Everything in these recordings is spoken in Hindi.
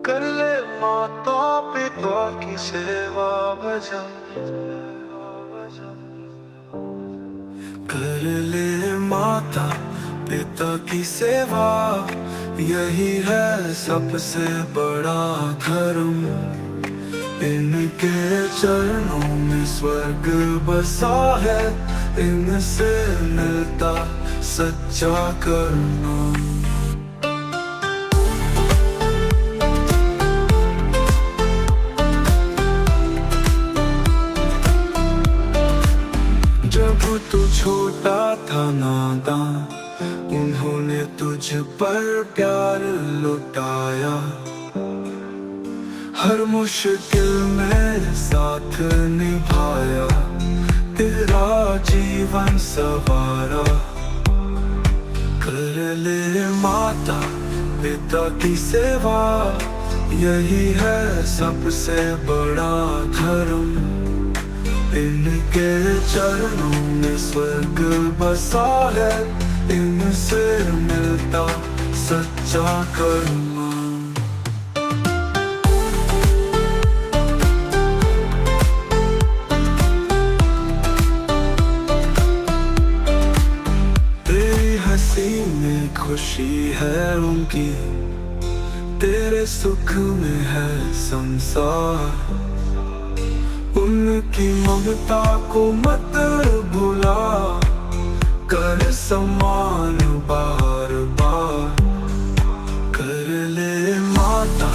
कर ले माता पिता की सेवा भजन, कर ले माता पिता की सेवा, यही है सबसे बड़ा धर्म। इनके चरणों में स्वर्ग बसा है, इनसे मिलता सच्चा करुणा। जब तू छोटा था नादान, उन्होंने तुझ पर प्यार लुटाया। हर मुश्किल में साथ निभाया, तेरा जीवन संवारा। कर ले माता पिता की सेवा, यही है सबसे बड़ा धर्म। इनके चरणों में स्वर्ग बसा है, इनसे मिलता सच्चा करुणा। तेरी हंसी में खुशी है उनकी, तेरे सुख में है संसार। उनकी ममता को मत भुला, कर सम्मान बार बार। कर ले माता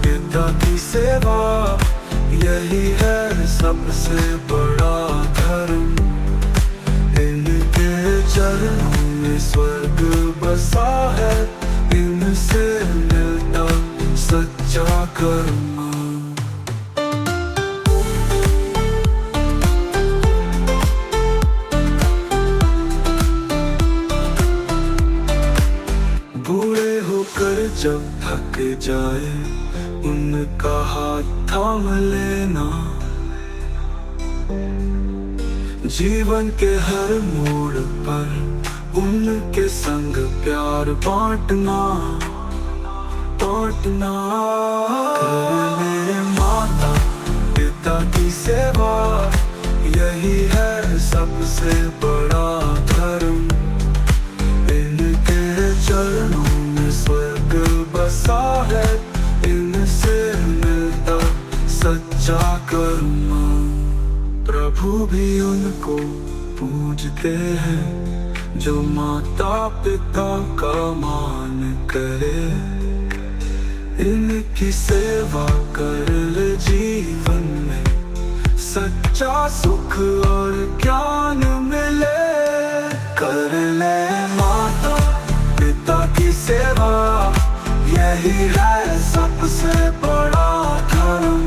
पिता की सेवा, यही है सबसे बड़ा धर्म। इनके चरणों में स्वर्ग बसा है, इनसे मिलता सच्चा करुणा। बूढ़े होकर जब थक जाए, उनका हाथ थाम लेना। जीवन के हर मोड़ पर उनके संग प्यार बांटना। कर ले माता पिता की सेवा, यही है सबसे बड़ा धर्म। चरणों में स्वर्ग बसा है, इनसे मिलता सच्चा करुणा। प्रभु भी उनको पूजते हैं, जो माता पिता का मान करे। इनकी सेवा कर ले जीवन में, सच्चा सुख और ज्ञान मिले। कर ले माता पिता की सेवा, यही है सबसे बड़ा धर्म।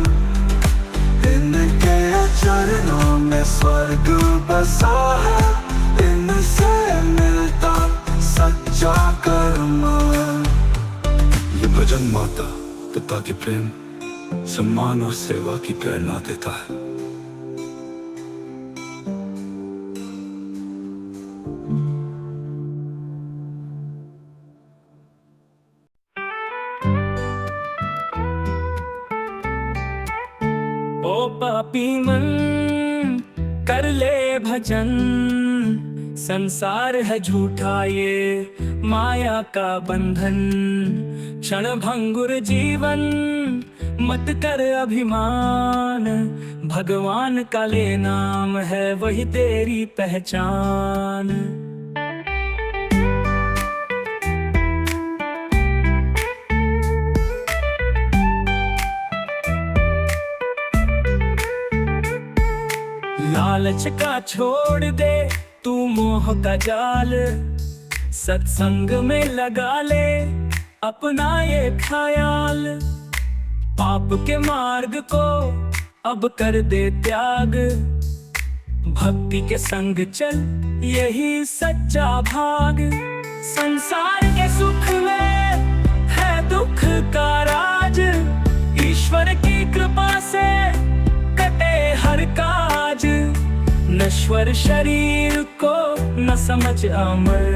इनके चरणों में स्वर्ग बसा है, इनसे मिलता सच्चा करुणा। ये भजन माता पिता के प्रेम, सम्मान और सेवा की प्रेरणा देता है। ओ पापी मन कर ले भजन, संसार है झूठा ये माया का बंधन। क्षण भंगुर जीवन मत कर अभिमान, भगवान का ले नाम है वही तेरी पहचान। लालच का छोड़ दे तू मोह का जाल, सत्संग में लगा ले अपना ये ख्याल। पाप के मार्ग को अब कर दे त्याग, भक्ति के संग चल यही सच्चा भाग। संसार के सुख में है दुख का राज, ईश्वर की कृपा से कटे हर काज। नश्वर शरीर को न समझ अमर,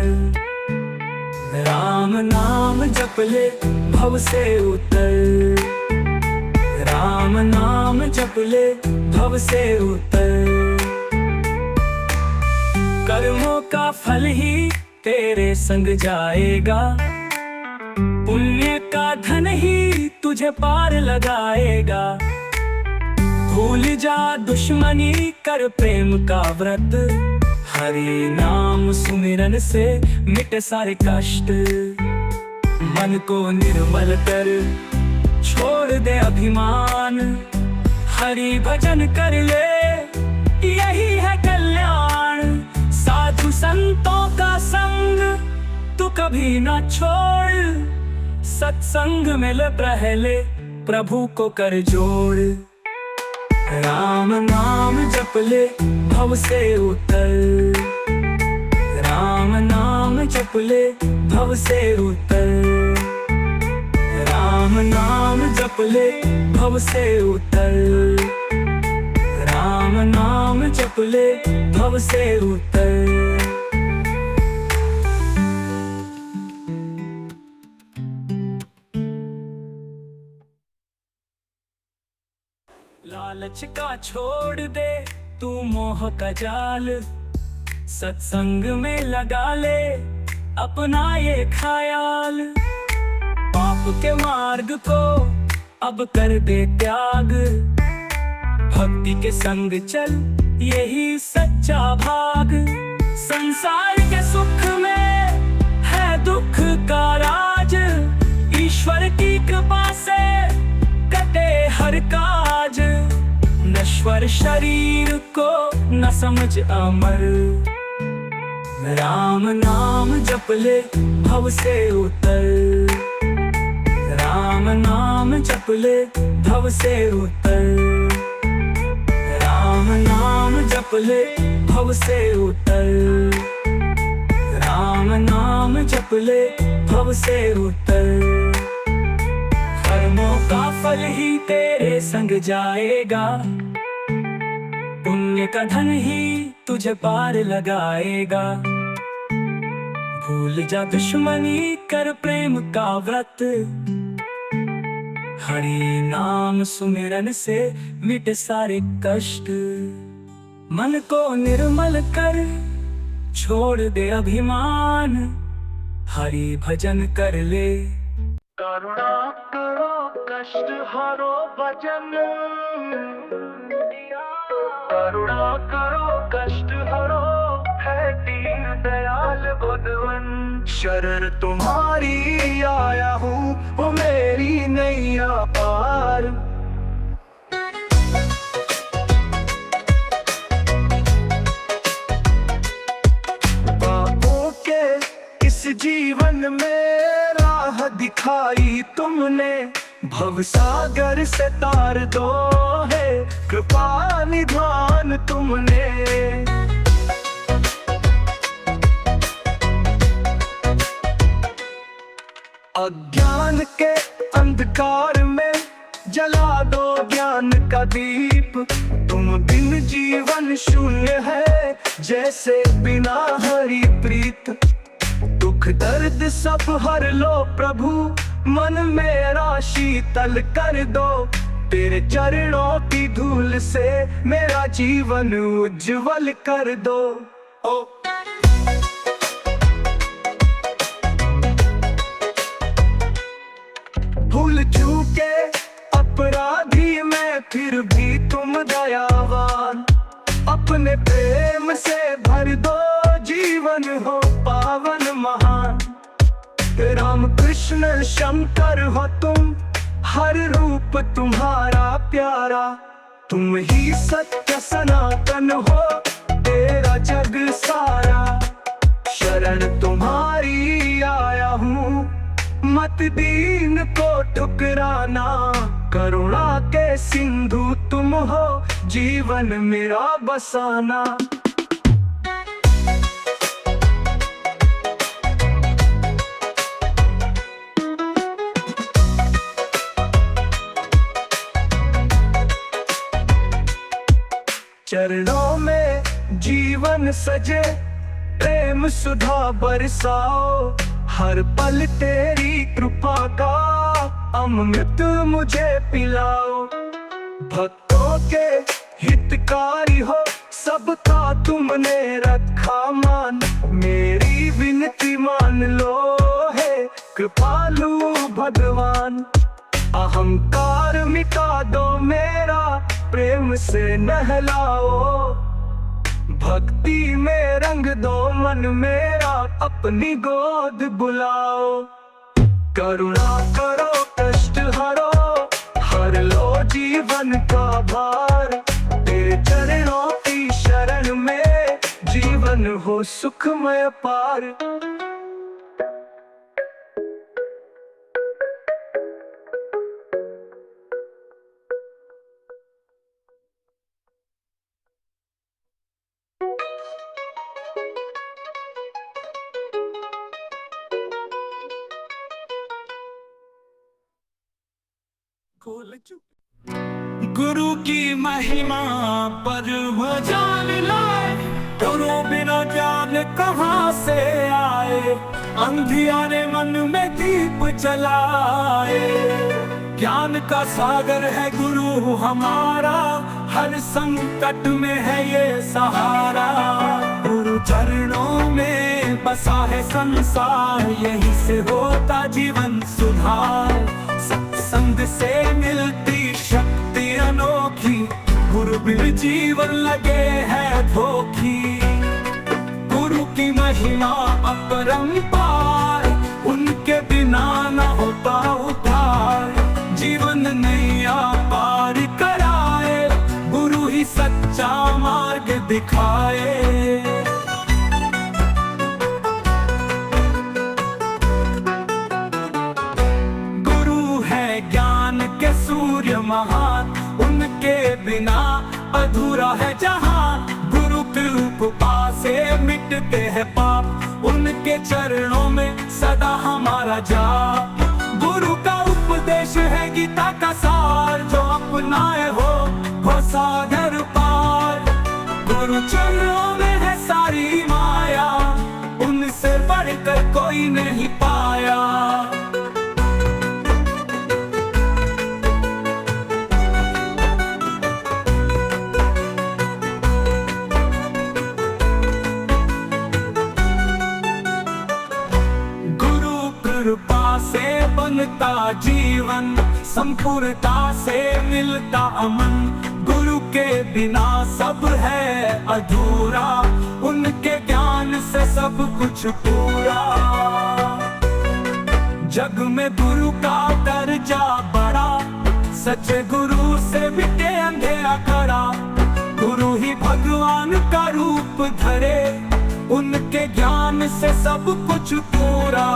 राम नाम जप ले भव से उतर। राम नाम जप ले भव से उतर, कर्मों का फल ही तेरे संग जाएगा, पुण्य का धन ही तुझे पार लगाएगा। भूल जा दुश्मनी कर प्रेम का व्रत, हरि नाम सुमिरन से मिटे सारे कष्ट। मन को निर्मल कर छोड़ दे अभिमान, हरि भजन कर ले यही है कल्याण। साधु संतों का संग तू कभी ना छोड़, सत्संग में ले पहले प्रभु को कर जोड़। राम नाम जप ले भव से उतर, राम नाम जप ले भव से उतर, राम नाम जप ले भव से उतर, राम नाम जप ले भव से उतर। लालच का छोड़ दे तू मोह का जाल, सत्संग में लगा ले अपना ये ख्याल। पाप के मार्ग को अब कर दे त्याग, भक्ति के संग चल यही सच्चा भाग। संसार के सुख में है दुख का राज, ईश्वर की कृपा से कटे हर काज। नश्वर शरीर को न समझ अमर, राम नाम जप ले भव से उतर, राम नाम जप ले भव से उतर, राम नाम जप ले भव से उतर, राम नाम जप ले भव से उतर। कर्मों का फल ही तेरे संग जाएगा, पुण्य का धन ही तुझे पार लगाएगा। भूल जा दुश्मनी कर प्रेम का व्रत, हरि नाम सुमिरन से मिटे सारे कष्ट। मन को निर्मल कर छोड़ दे अभिमान, हरि भजन कर ले। करुणा करो कष्ट हरो भजन, करुणा करो कष्ट हरो है दीन दयाल बुद्धवन। शरण तुम्हारी आया हूँ वो मेरी नैया पार। पापों के इस जीवन में राह दिखाई तुमने, भवसागर से तार दो है कृपा निधान तुमने। अज्ञान के अंधकार में जला दो ज्ञान का दीप, तुम बिन जीवन शून्य है जैसे बिना हरि प्रीत। दुख दर्द सब हर लो प्रभु, मन मेरा शीतल कर दो, तेरे चरणों की धूल से मेरा जीवन उज्जवल कर दो। ओ भूल चूके अपराधी मैं फिर भी तुम दयावान, अपने प्रेम से भर दो जीवन हो पावन महान। राम कृष्ण शंकर हो तुम, हर रूप तुम्हारा प्यारा, तुम ही सत्य सनातन हो तेरा जग सारा। शरण तुम्हारी आया हूँ मत दीन को ठुकराना, करुणा के सिंधु तुम हो जीवन मेरा बसाना। चरणों में जीवन सजे प्रेम सुधा बरसाओ, हर पल तेरी कृपा का अमृत मुझे पिलाओ। भक्तों के हितकारी हो, सबका तुमने रखा मान। मेरी विनती मान लो है कृपालु भगवान। अहंकार मिटा दो मेरा, प्रेम से नहलाओ। भक्ति में रंग दो मन मेरा, अपनी गोद बुलाओ। करुणा करो कष्ट हरो, हर लो जीवन का भार। तेरे चरणों की शरण में जीवन हो सुखमय पार। गुरु की महिमा पर वह जान लाए, गुरु बिना ज्ञान कहाँ से आए। अंधियारे मन में दीप जलाए, ज्ञान का सागर है गुरु हमारा। हर संकट में है ये सहारा। गुरु चरणों में बसा है संसार, यही से होता जीवन सुधार। सत्संग से मिलती शक्ति अनोखी, गुरु बिन जीवन लगे है धोखी। गुरु की महिमा अपरंपार, उनके बिना न होता उद्धार। जीवन नैया पार कराए, गुरु ही सच्चा मार्ग दिखाए। सूर्य महान, उनके बिना अधूरा है जहान। गुरु कृपा से मिटते हैं पाप, उनके चरणों में सदा हमारा जाप। गुरु का उपदेश है गीता का सार, जो अपनाए हो सागर पार। गुरु चरणों में है सारी माया, उनसे बढ़कर कोई नहीं पाया। कृपा से बनता जीवन, संपूर्णता से मिलता अमन। गुरु के बिना सब है अधूरा, उनके ज्ञान से सब कुछ पूरा। जग में गुरु का दर्जा बड़ा, सच्चे गुरु से मिटे अंधेरा खड़ा। गुरु ही भगवान का रूप धरे, उनके ज्ञान से सब कुछ पूरा।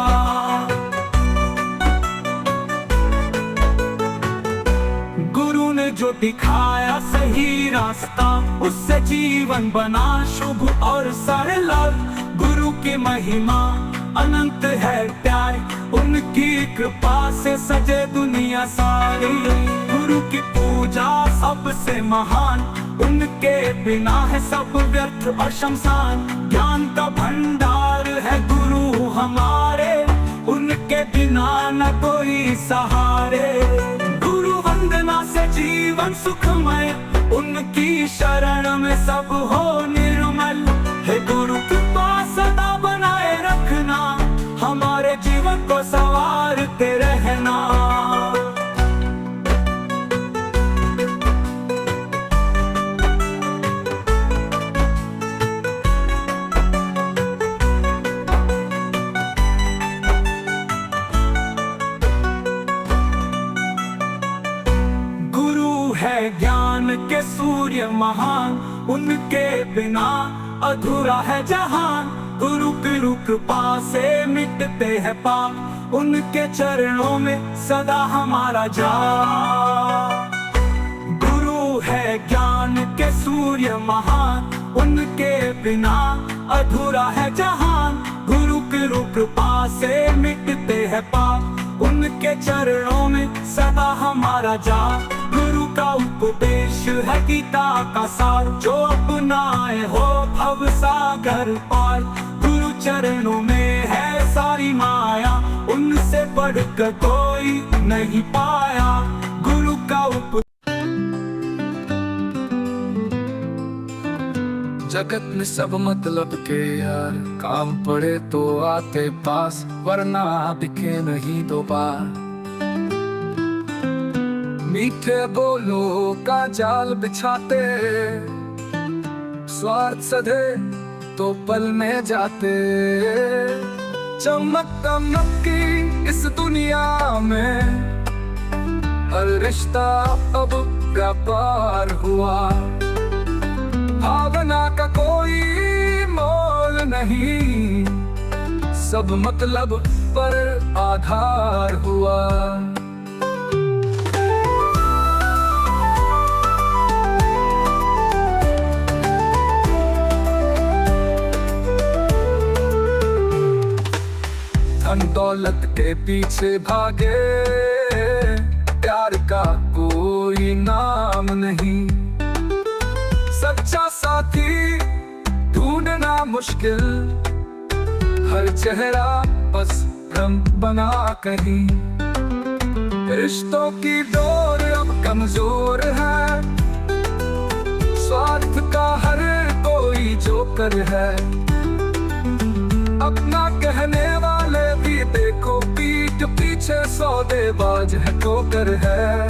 गुरु ने जो दिखाया सही रास्ता, उससे जीवन बना शुभ और सरल। गुरु की महिमा अनंत है प्यारी, उनकी कृपा से सजे दुनिया सारी। गुरु की पूजा सबसे महान, उनके बिना है सब व्यर्थ और शमशान। ज्ञान का भंडार है गुरु हमारे, उनके बिना न कोई सहारे। गुरु वंदना से जीवन सुखमय, उनकी शरण में सब हो निर्मल। हे गुरु कृपा सदा बनाए रखना, हमारे जीवन को संवारते रहना। ज्ञान के सूर्य महान, उनके बिना अधूरा है जहान। गुरु की कृपा से मिटते हैं पाप, उनके चरणों में सदा हमारा जाप। गुरु है ज्ञान के सूर्य महान, उनके बिना अधूरा है जहान। गुरु की कृपा से मिटते हैं पाप, उनके चरणों में सदा हमारा जाप। गुरु का उपदेश है गीता का सार, जो अपनाए हो भव सागर पार। गुरु चरणों में है सारी माया, उनसे बढ़कर कोई नहीं पाया। गुरु का जगत में सब मतलब के यार, काम पड़े तो आते पास, वरना दिखे नहीं दो बार। मीठे बोलों का जाल बिछाते, स्वार्थ सधे तो पल में जाते। चमक दमक की इस दुनिया में हर रिश्ता अब व्यापार हुआ। भावना का कोई मोल नहीं, सब मतलब पर आधार हुआ। धन दौलत के पीछे भागे, प्यार का कोई नाम नहीं। सच्चा साथी ढूंढना मुश्किल, हर चेहरा बस भ्रम बना कहीं। रिश्तों की डोर अब कमजोर है, स्वार्थ का हर कोई जोकर है। अपना कहने वाले भी देखो पीठ पीछे सौदेबाज है, ठोकर है।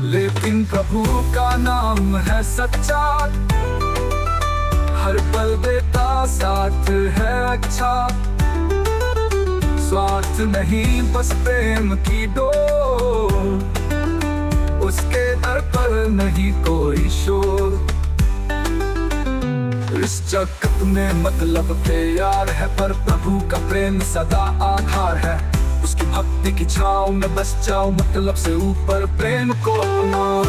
लेकिन प्रभु का नाम है सच्चा, हर पल देता साथ है अच्छा। स्वार्थ नहीं बस प्रेम की डोर, उसके दर पर नहीं कोई शोर। इस जगत में मतलब प्यार है, पर प्रभु का प्रेम सदा आधार है। उसकी भक्ति की छाँव में बस जाओ, मतलब से ऊपर प्रेम को अपनाओ।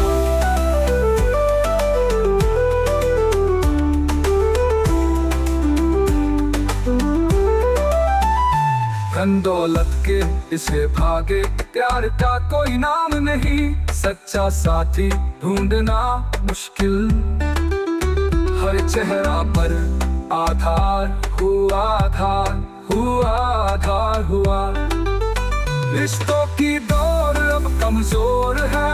धन दौलत के इसे भागे, प्यार का कोई नाम नहीं। सच्चा साथी ढूंढना मुश्किल, हर चेहरा पर आधार हुआ, आधार हुआ, आधार हुआ। रिश्तों की डोर अब कमजोर है,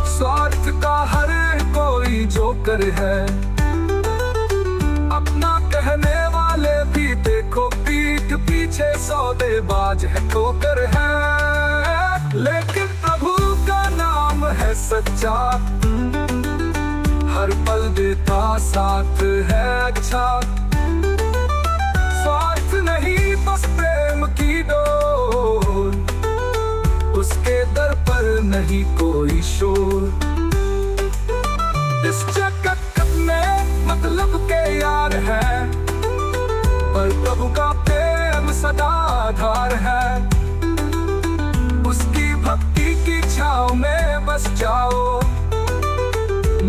स्वार्थ का हर कोई जोकर है। अपना कहने वाले भी देखो पीठ पीछे सौदेबाज है, ठोकर है। लेकिन प्रभु का नाम है सच्चा, हर पल देता साथ है अच्छा। स्वार्थ नहीं बस प्रेम की डोर, उसके दर पर नहीं कोई शोर। इस जगत में मतलब के यार है, पर प्रभु का प्रेम सदा आधार है। उसकी भक्ति की छाँव में बस जाओ,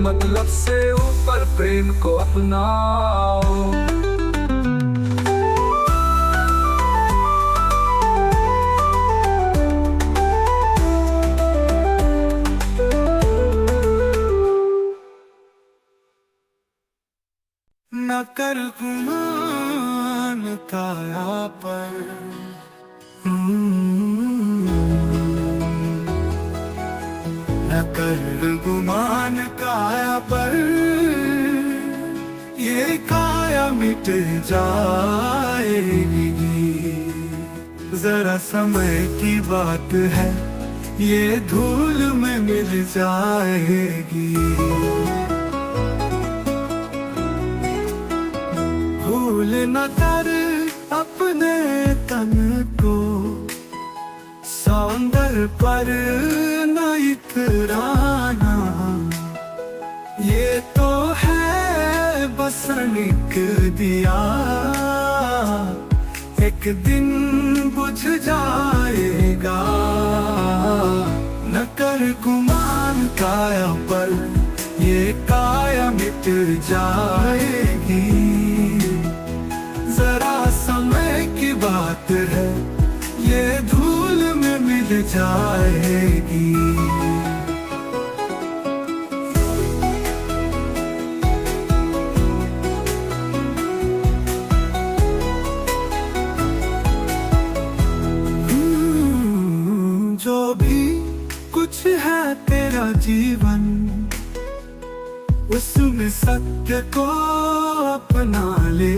मतलब से ऊपर प्रेम को अपनाओ। न कर गुमान काया पर, न कर गुमान काया पर, ये काया मिट जाएगी। जरा समय की बात है, ये धूल में मिल जाएगी। भूल न कर अपने तन को, सौंदर्य पर न इतराना। ये तो है बस निक दिया, एक दिन बुझ जाएगा। न कर गुमान काया पर, ये काया मिट जाएगी। जरा समय की बात है, ये धूल में मिल जाएगी। जो भी कुछ है तेरा जीवन, उसमें सत्य को अपना ले।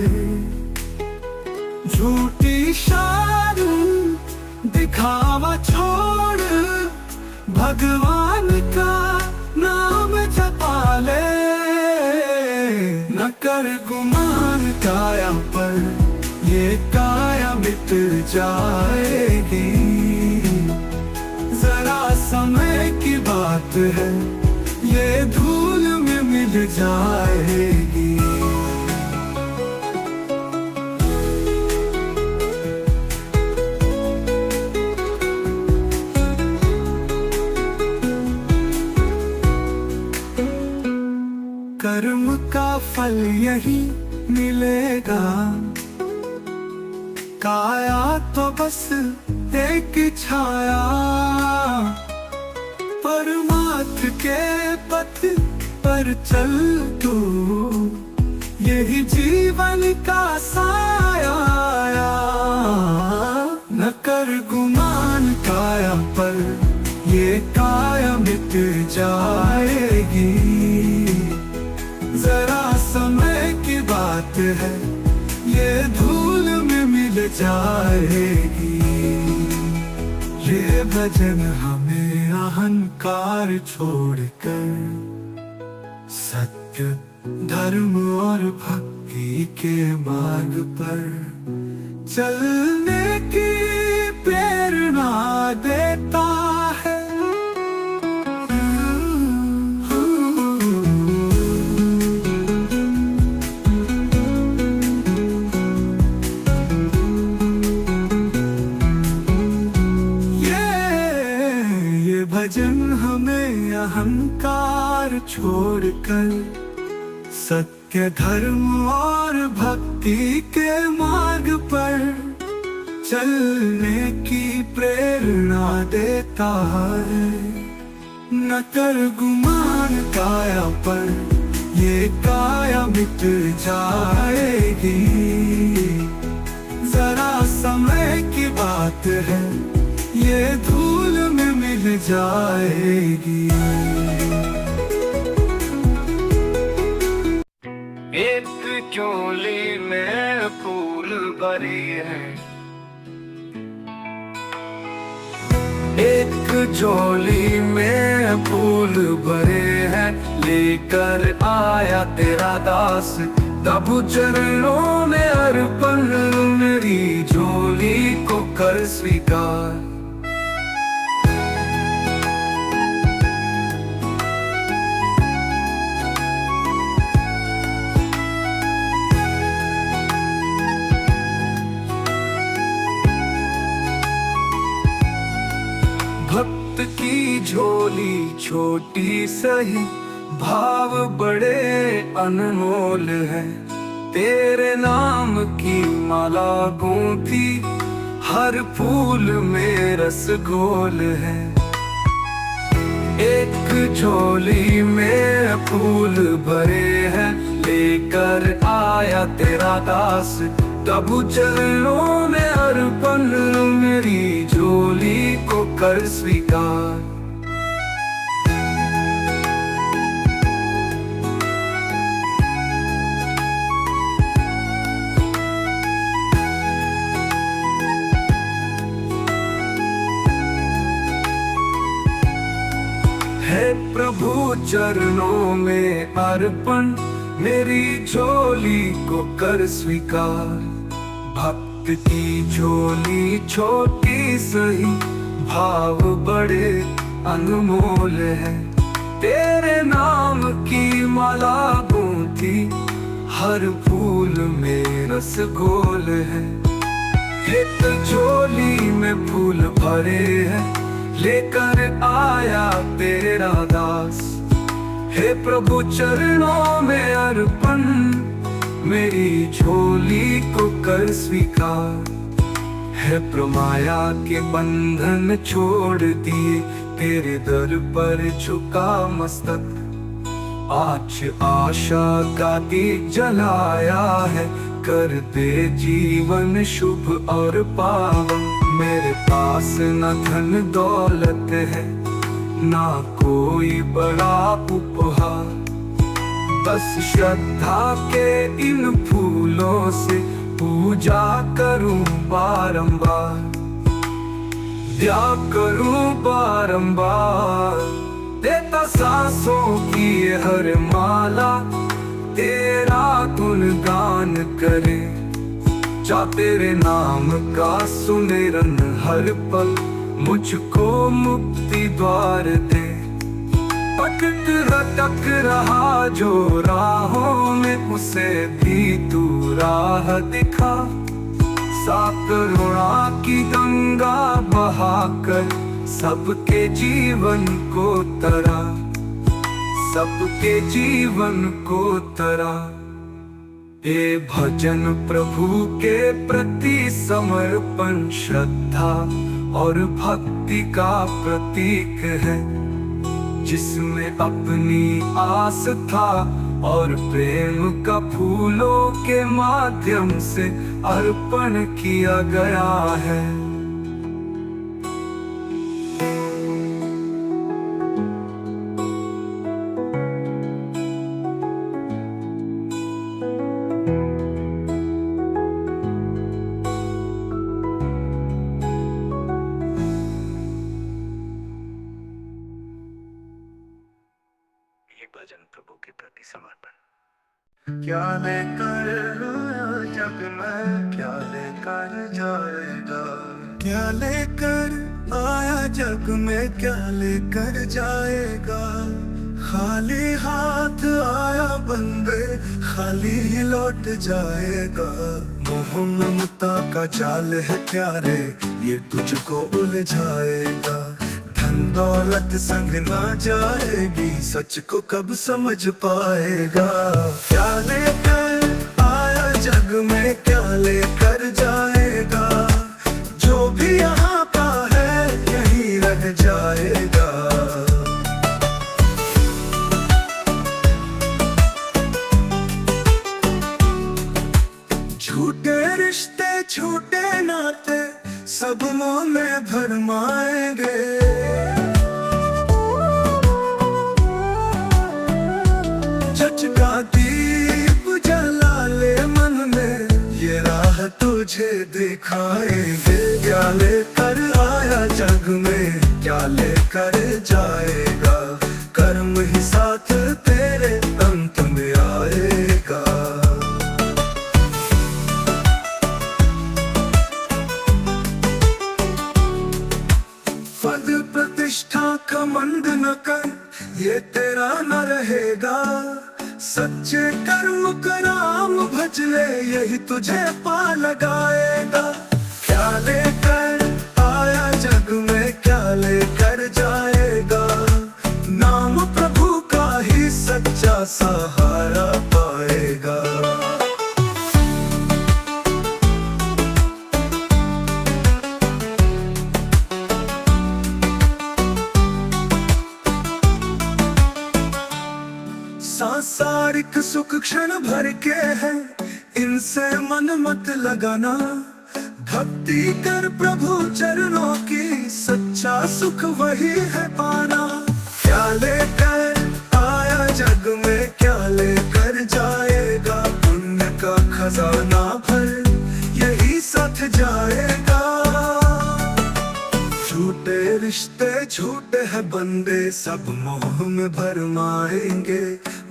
झूठी शान दिखावा छोड़ भगवान का नाम जपा ले। न कर गुमान काया पर, ये काया मिट जाएगी। जरा समय की बात है, ये धूल में मिल जाएगी। कर्म का फल यही मिलेगा, काया तो बस एक छाया। परमार्थ के पथ पर चल तू, यही जीवन का साया। न कर गुमान काया पर, ये काया मिट जाएगी। जरा समय की बात है, ये धूल में मिल जाएगी। ये भजन हमें अहंकार छोड़कर सत्य, धर्म और भक्ति के मार्ग पर चलने की प्रेरणा देता है। भजन हमें अहंकार छोड़कर सत्य, धर्म और भक्ति के मार्ग पर चलने की प्रेरणा देता है। न कर गुमान काया पर, ये काया मिट जाएगी। जरा समय की बात है, ये धूल में मिल जाएगी। एक झोली में फूल भरे हैं, एक झोली में फूल भरे हैं। लेकर आया तेरा दास, तब चरणों में अर्पण। मेरी झोली को कर स्वीकार। भक्त की झोली छोटी सही, भाव बड़े अनमोल है। तेरे नाम की माला गूंथी, हर फूल में रस घोल है। एक झोली में फूल भरे हैं, लेकर आया तेरा दास, तब चरणों में अर्पण। मेरी झोली को कर स्वीकार। है प्रभु चरणों में अर्पण, मेरी झोली को कर स्वीकार। भक्त की झोली छोटी सही, भाव बड़े अनमोल है। तेरे नाम की माला गूंथी, हर फूल में रस घोल है। एक झोली में फूल भरे हैं, लेकर आया तेरा दास। हे प्रभु चरणों में अर्पण, मेरी झोली को कर स्वीकार। है प्रमाया के बंधन छोड़ दिए, तेरे दर पर झुका मस्तक। आज आशा का दीप जलाया है, कर दे जीवन शुभ और पावन। मेरे पास न धन दौलत है, ना कोई बड़ा उपहार। बस श्रद्धा के इन फूलों से पूजा करूं बारंबार, या करूं बारंबार। देता सांसों की ये हर माला, तेरा गुणगान करे। जा तेरे नाम का सुमिरन हर पल, मुझको मुक्ति द्वार दे। भटक रटक रहा जो राहों में, उसे भी तू राह दिखा। सात करुणा की गंगा बहाकर सबके जीवन को तरा, सबके जीवन को तरा। ये भजन प्रभु के प्रति समर्पण, श्रद्धा और भक्ति का प्रतीक है, जिसमें अपनी आस्था और प्रेम का फूलों के माध्यम से अर्पण किया गया है। भजन प्रभु के प्रति समर्पण। क्या लेकर आया जग में, क्या लेकर जाएगा? क्या लेकर आया जग में, क्या लेकर जाएगा? खाली हाथ आया बंदे, खाली ही लौट जाएगा। मोह ममता का जाल है प्यारे, ये तुझको उलझाएगा। धन दौलत संग ना जाएगी, सच को कब समझ पाएगा? क्या लेकर आया जग में, क्या लेकर जाएगा? जो भी यहाँ का है यहीं रह जाएगा। झूठे रिश्ते झूठे नाते सब मोह में भरमाएंगे। चच का दीप जला ले मन में, ये राह तुझे दिखाएंगे। क्या लेकर आया जग में, क्या लेकर जाएगा? कर्म ही साथ तेरे अंत में आएगा। पद प्रतिष्ठा का मंद न कर, ये तेरा न रहेगा। सच्चे कर्म कराम भज ले, यही तुझे पा लगाएगा। क्या लेकर आया जग में, क्या लेकर जाएगा? नाम प्रभु का ही सच्चा सहारा पाएगा। सांसारिक सुख क्षण भर के हैं, इनसे मन मत लगाना। भक्ति कर प्रभु चरणों की, सच्चा सुख वही है पाना। क्या लेकर आया जग में, क्या लेकर जाएगा? पुण्य का खजाना भर यही साथ जाएगा। झूठे रिश्ते झूठे है बंदे, सब मोह में भरमाएंगे।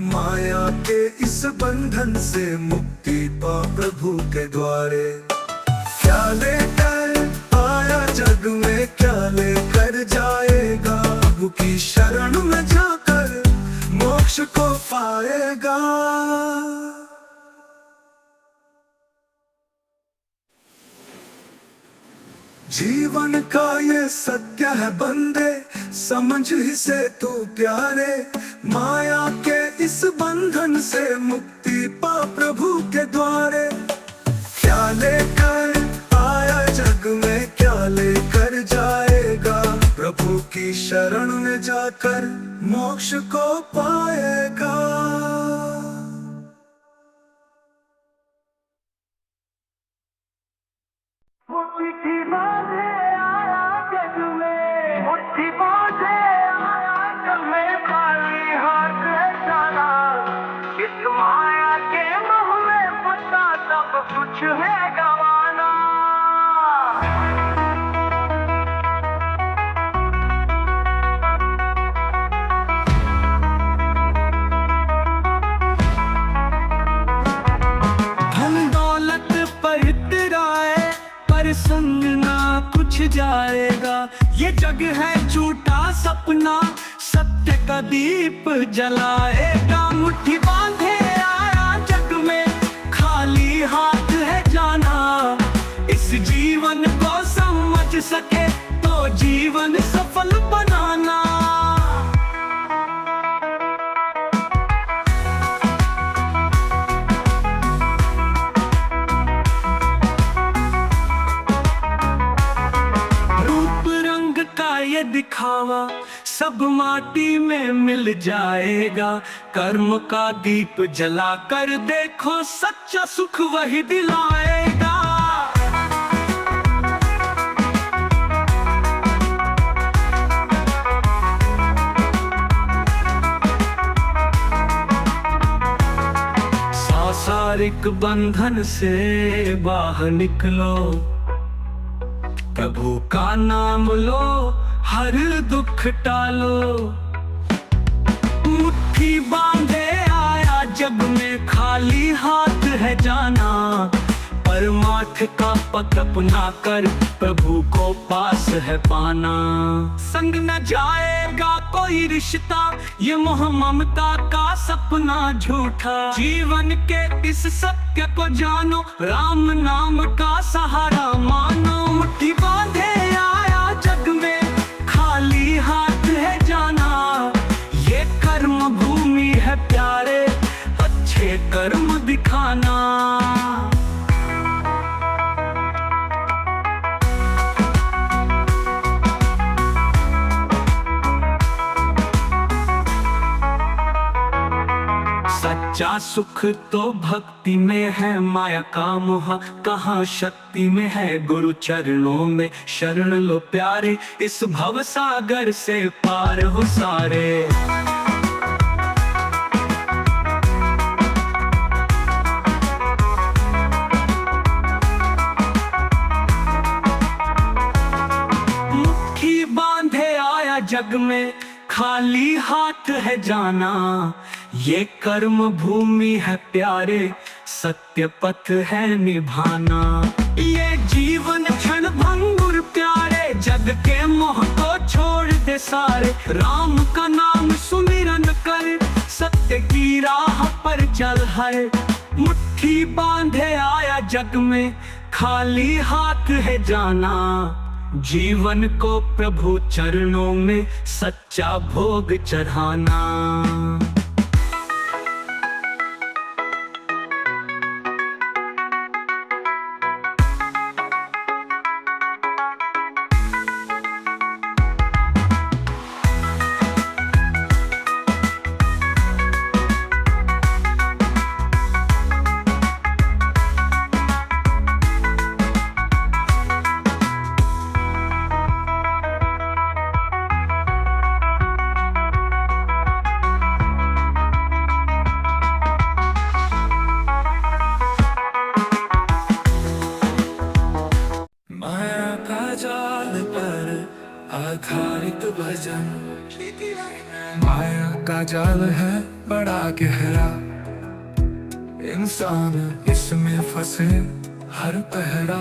माया के इस बंधन से मुक्ति पा प्रभु के द्वारे। क्या लेकर आया जग में, क्या लेकर जाएगा? प्रभु की शरण में जाकर मोक्ष को पाएगा। जीवन का ये सत्य है बंदे, समझ ही से तू प्यारे। माया के इस बंधन से मुक्ति पा प्रभु के द्वारे। क्या लेकर आया जग में, क्या लेकर जाएगा? प्रभु की शरण में जाकर मोक्ष को पाएगा। मुट्ठी बांधे आया जग में, मुट्ठी बांधे आया जग में, खाली हाथ चला। इस जग है झूठा सपना, सत्य का दीप जलाएगा। मुट्ठी बांधे आया जग में, खाली हाथ है जाना। इस जीवन को समझ सके तो जीवन सफल बनाना। ये दिखावा सब माटी में मिल जाएगा। कर्म का दीप जला कर देखो, सच्चा सुख वही दिलाएगा। सांसारिक बंधन से बाहर निकलो, प्रभु का नाम लो, हर दुख टालो। मुट्ठी बांधे आया जग में, खाली हाथ है जाना। परमार्थ का पथ अपना कर, प्रभु को पास है पाना। संग न जाएगा कोई रिश्ता, ये मोह ममता का सपना झूठा। जीवन के इस सत्य को जानो, राम नाम का सहारा मानो। मुट्ठी बांधे आया जग में, खाली हाथ है जाना। ये कर्म भूमि है प्यारे, अच्छे कर्म दिखाना। सच्चा सुख तो भक्ति में है, माया का मोह कहाँ शक्ति में है। गुरु चरणों में शरण लो प्यारे, इस भव सागर से पार हो सारे। मुट्ठी बांधे आया जग में, खाली हाथ है जाना। ये कर्म भूमि है प्यारे, सत्य पथ है निभाना। ये जीवन क्षण भंगुर प्यारे, जग के मोह को छोड़ दे सारे। राम का नाम सुमिरन कर, सत्य की राह पर चल है। मुट्ठी बांधे आया जग में, खाली हाथ है जाना। जीवन को प्रभु चरणों में सच्चा भोग चढ़ाना। आधारित भजन, माया का जाल है बड़ा गहरा। इंसान इसमें फंसे हर पहरा।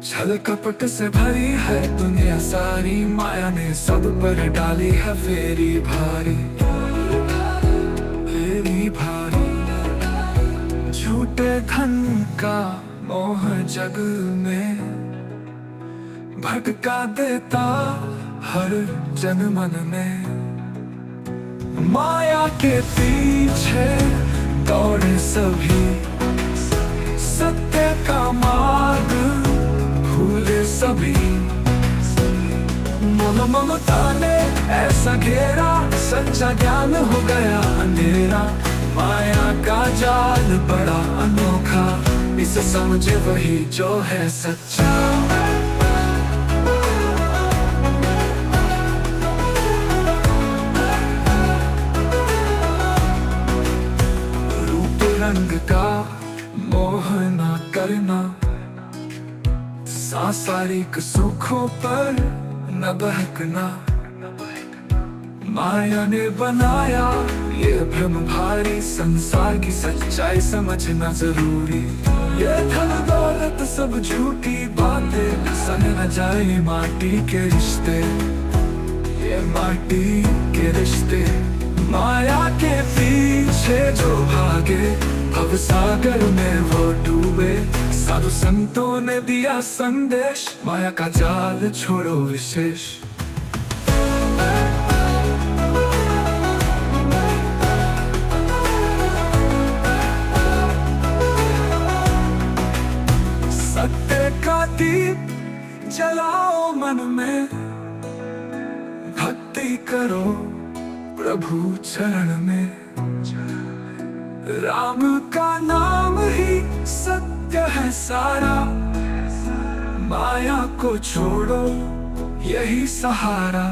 छल कपट से भरी है दुनिया सारी, माया ने सब पर डाली है फेरी भारी। फेरी भारी झूठे धन का मोह जग में भटका देता हर जन मन में। माया के पीछे दौड़े सभी, सत्य का मार्ग भूले सभी। मोह ममता ने ऐसा घेरा, सच्चा ज्ञान हो गया अंधेरा। माया का जाल बड़ा अनोखा, इसे समझे वही जो है सच्चा। रंग का मोह ना करना, सांसारिक सुखों पर न बहकना। माया ने बनाया ये भ्रम भारी, संसार की सच्चाई समझना जरूरी। ये धन दौलत सब झूठी बातें, सन न जाए माटी के रिश्ते, ये माटी के रिश्ते। माया के पीछे जो भागे, भव सागर में वो डूबे। साधु संतों ने दिया संदेश, माया का जाल छोड़ो विशेष। सत्य का दीप जलाओ मन में, भक्ति करो प्रभु चरण में। राम का नाम ही सत्य है सारा, माया को छोड़ो यही सहारा।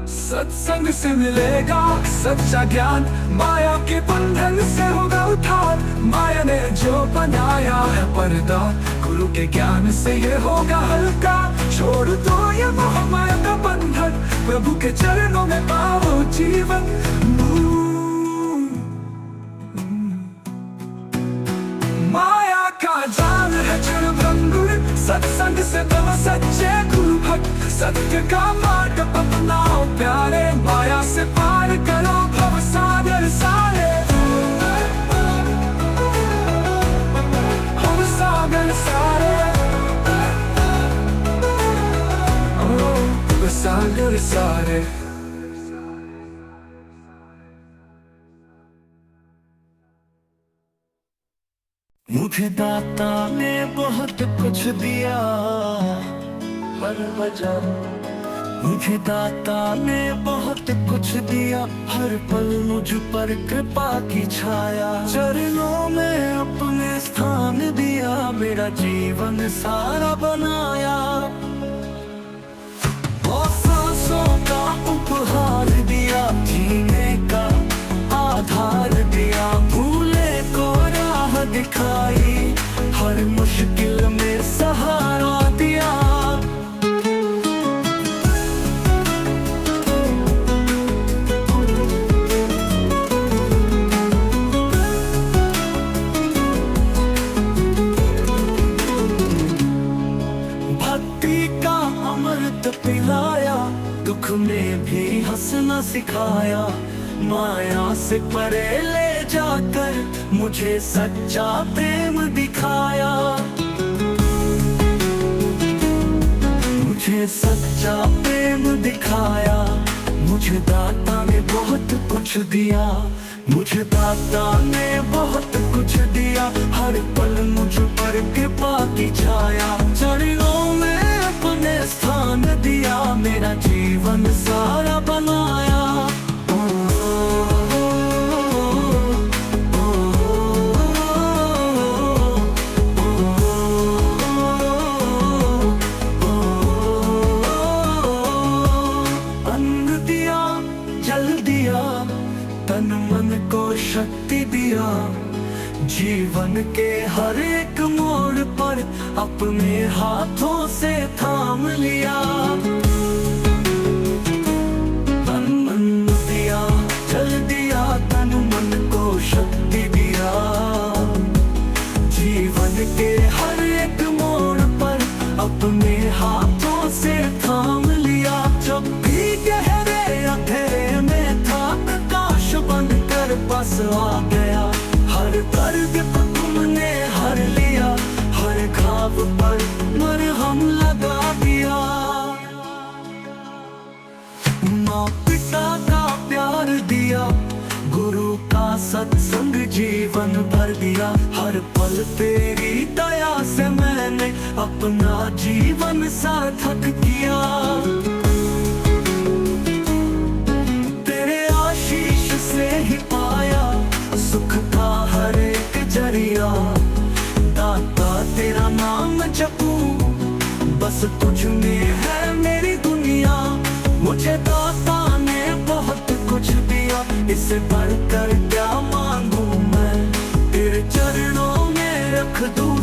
सत्संग से मिलेगा सच्चा ज्ञान, माया के बंधन से होगा उद्धार। माया ने जो बनाया है पर्दा, गुरु के ज्ञान से ये होगा हल्का। छोड़ दो ये मोह माया का बंधन, प्रभु के चरणों में पाओ जीवन। माया का जाल है क्षणभंगुर, सत्संग से बनो सच्चे गुरु भक्त। सत्य का मार्ग अपनाओ प्यारे, माया से पार करो भव सागर सारे। भव सागर सारे, भव सागर सारे। मुझे दाता ने बहुत कुछ दिया, पर वजह मुझे दाता ने बहुत कुछ दिया। हर पल मुझ पर कृपा की छाया, चरणों में अपने स्थान दिया। मेरा जीवन सारा बनाया, और सांसों का उपहार दिया। जीने का आधार दिया, भूले को राह दिखाई। हर मुश्किल में सहारा दिया। भक्ति का अमृत पिलाया, दुख में भी हंसना सिखाया। माया से परे ले जाकर मुझे सच्चा प्रेम दिखाया। मुझे सच्चा प्रेम दिखाया। मुझे दाता ने बहुत कुछ दिया। मुझे दाता ने बहुत कुछ दिया। हर पल मुझ पर कृपा की छाया, चरणों में अपने स्थान दिया। मेरा जीवन सारा बनाया। तन मन को शक्ति दिया। जीवन के हर एक मोड़ पर अपने हाथों से थाम लिया। तन मन दिया, जल दिया, तन मन को शक्ति दिया। जीवन के हर एक मोड़ पर अपने हाथों से थाम लिया। जब भी गहरे अंधेरे में था, प्रकाश बनकर बस आ गया। हर दर्द को तुमने हर लिया। हर घाव पर मरहम लगा दिया। माँ पिता का प्यार दिया, गुरु का सत्संग जीवन भर दिया। हर पल तेरी दया से मैंने अपना जीवन सार्थक किया। तेरे आशीष से ही पाया सुख का हर एक जरिया। दाता तेरा नाम जपूं, बस तुझ में है मेरी दुनिया। मुझे दाता ने बहुत कुछ दिया, इससे बढ़कर क्या मांगू मैं। तेरे चरणों में रख दूं